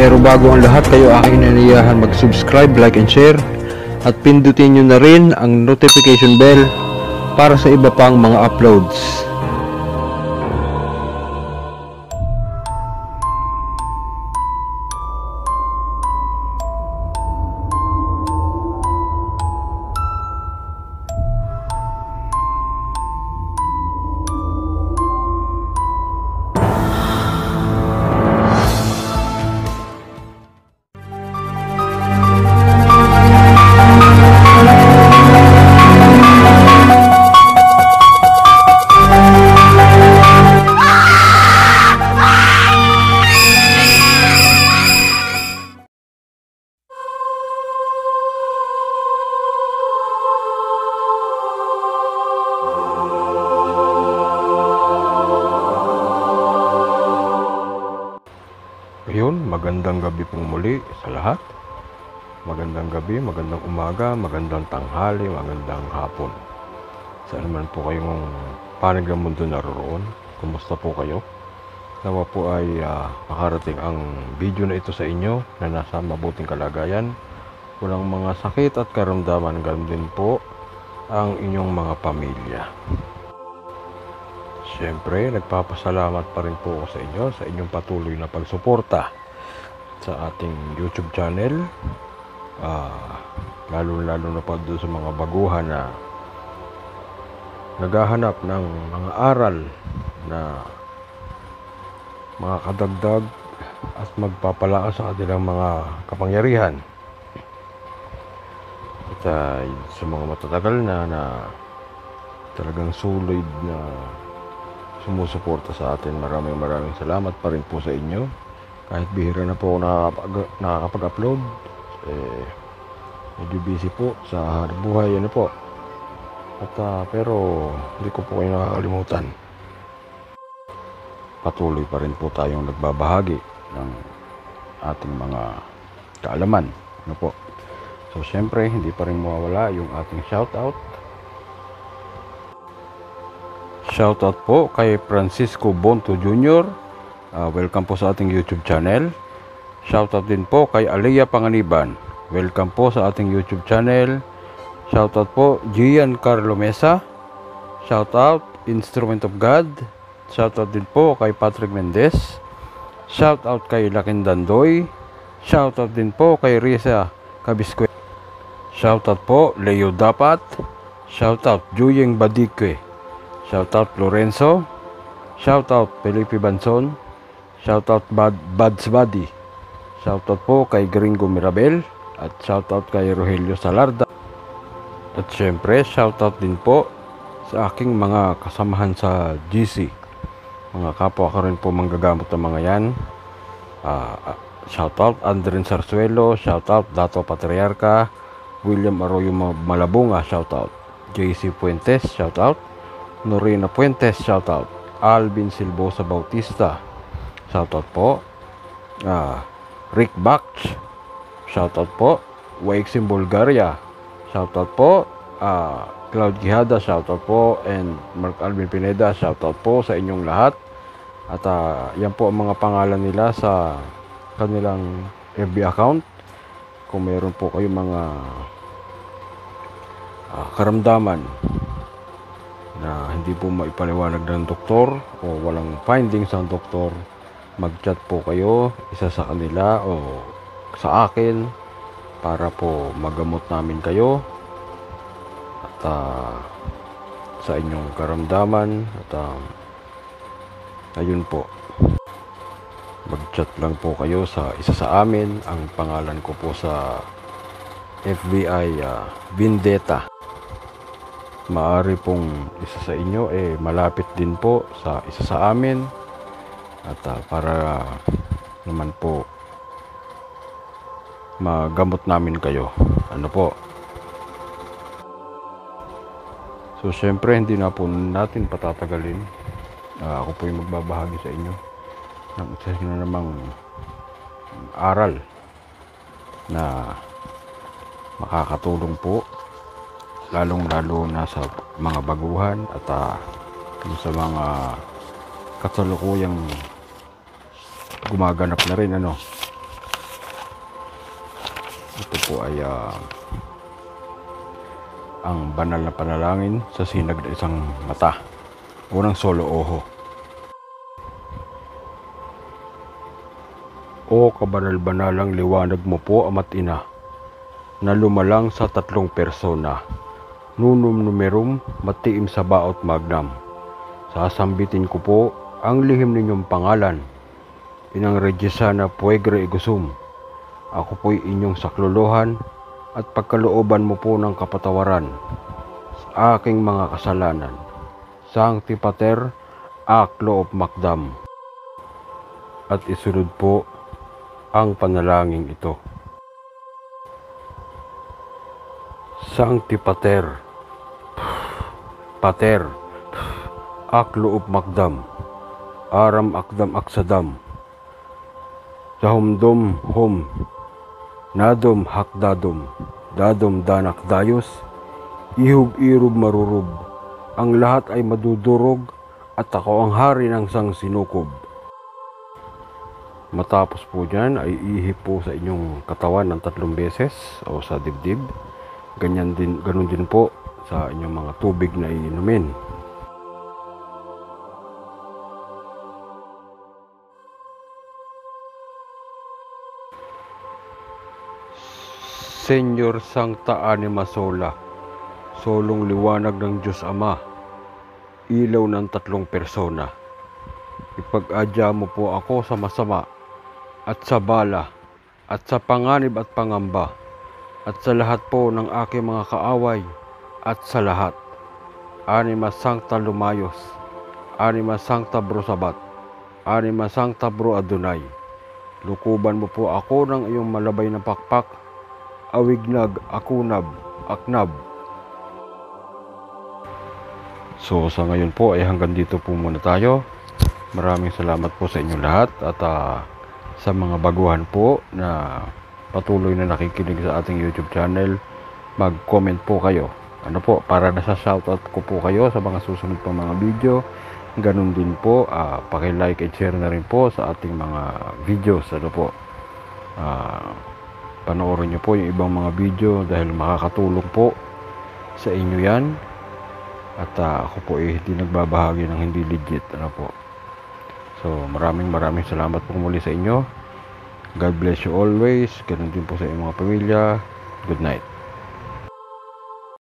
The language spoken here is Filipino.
Pero bago ang lahat, kayo aking inaniyahan mag-subscribe, like and share at pindutin nyo na rin ang notification bell para sa iba pang mga uploads. Ayun, magandang gabi pong muli sa lahat. Magandang gabi, magandang umaga, magandang tanghali, magandang hapon. Saan man po kayong panig ng mundo naroon, kumusta po kayo? Nawa po ay makarating ang video na ito sa inyo na nasa mabuting kalagayan. Walang mga sakit at karamdaman, ganun din po ang inyong mga pamilya. Siyempre, nagpapasalamat pa rin po ako sa inyo sa inyong patuloy na pagsuporta sa ating YouTube channel. Lalo na pa doon sa mga baguhan na naghahanap ng mga aral na makakadagdag at magpapalakas sa kanilang mga kapangyarihan. At sa mga matatagal na talagang solid na sumusuporta sa atin, maraming salamat pa rin po sa inyo. Kahit bihira na po nakakapag-upload, medyo busy po sa buhay, ano po. At pero hindi ko po kayo nakakalimutan. Patuloy pa rin po tayong nagbabahagi ng ating mga kaalaman, ano po. So syempre, hindi pa rin mawawala yung ating shoutout. Shoutout po kay Francisco Bonto Jr. Welcome po sa ating YouTube channel. Shoutout din po kay Alea Panganiban. Welcome po sa ating YouTube channel. Shoutout po Giancarlo Mesa. Shoutout Instrument of God. Shoutout din po kay Patrick Mendez. Shoutout kay Lakin Dandoy. Shoutout din po kay Risa Cabisque. Shoutout po Leo Dapat. Shoutout Juyeng Badikwe. Shoutout Lorenzo. Shoutout Felipe Banson. Shoutout Buds Buddy. Shoutout po kay Gringo Mirabel. At shoutout kay Rogelio Salarda. At syempre shoutout din po sa aking mga kasamahan sa GC. Mga kapwa ko rin po manggagamot ng mga yan. Shoutout Andren Sarsuelo. Shoutout Dato Patriarca. William Arroyo Malabunga. Shoutout JC Fuentes. Shoutout Norina Fuentes, shoutout. Alvin Silbosa Bautista, shoutout po. Rick Bach, shoutout po. Waixin Bulgaria, shoutout po. Cloud Gihada, shoutout po. And Mark Alvin Pineda, shoutout po sa inyong lahat. At yan po ang mga pangalan nila sa kanilang FB account. Kung meron po kayong mga karamdaman na hindi po maipaliwanag ng doktor o walang findings ng doktor, mag-chat po kayo, isa sa kanila o sa akin, para po magamot namin kayo at sa inyong karamdaman. At ayun po, mag-chat lang po kayo sa isa sa amin. Ang pangalan ko po sa FBI Vendetta. Maaari pong isa sa inyo malapit din po sa isa sa amin. At para naman po magamot namin kayo, ano po. So syempre hindi na po natin patatagalin. Ako po yung magbabahagi sa inyo ng isa na namang aral na makakatulong po lalong-lalo na sa mga baguhan at sa mga kasalukuyang gumaganap na rin, ano. Ito po ay ang banal na panalangin sa sinag ng isang mata. Unang solo oho. O kabanal-banalang liwanag mo po, Ama't Ina, na lumalang sa tatlong persona, nunum numerum, matiim sa baot magnam. Sasambitin ko po ang lihim ninyong pangalan, Inang Regisana Puegre Igusum. Ako po'y inyong saklolohan at pagkalooban mo po ng kapatawaran sa aking mga kasalanan. Sancti Pater, ac loob Macdam. At isunod po ang panalangin ito. Sancti Pater, Pater, ac loob Macdam, aram akdam aksadam, sahumdom hom, nadom hakdadom, dadom danak dayos, ihub irub marurub, ang lahat ay madudurog at ako ang hari ng sang sinukob. Matapos po dyan ay ihip po sa inyong katawan ng 3 beses o sa dibdib. Ganun din po sa inyong mga tubig na iinumin. Senyor Sancta Anima Sola, solong liwanag ng Diyos Ama, ilaw ng 3 persona. Ipag-adya mo po ako sa masama at sa bala at sa panganib at pangamba at sa lahat po ng aking mga kaaway at sa lahat. Anima Sancta Lumayos, Anima Sancta Brosabat, Anima Sancta Bro Adonai. Lukuban mo po ako ng iyong malabay na pakpak, awignag, akunab, aknab. So sa ngayon po ay hanggang dito po muna tayo. Maraming salamat po sa inyo lahat at sa mga baguhan po na patuloy na nakikinig sa ating YouTube channel, mag-comment po kayo. Ano po, para nasa shoutout ko po kayo sa mga susunod pang mga video. Ganun din po, paki-like and share na rin po sa ating mga videos. Ano po, panoorin nyo po yung ibang mga video dahil makakatulong po sa inyo yan. At ako po hindi nagbabahagi ng hindi legit. Ano po. So maraming salamat po muli sa inyo. God bless you always. Ganun din po sa inyong mga pamilya. Good night.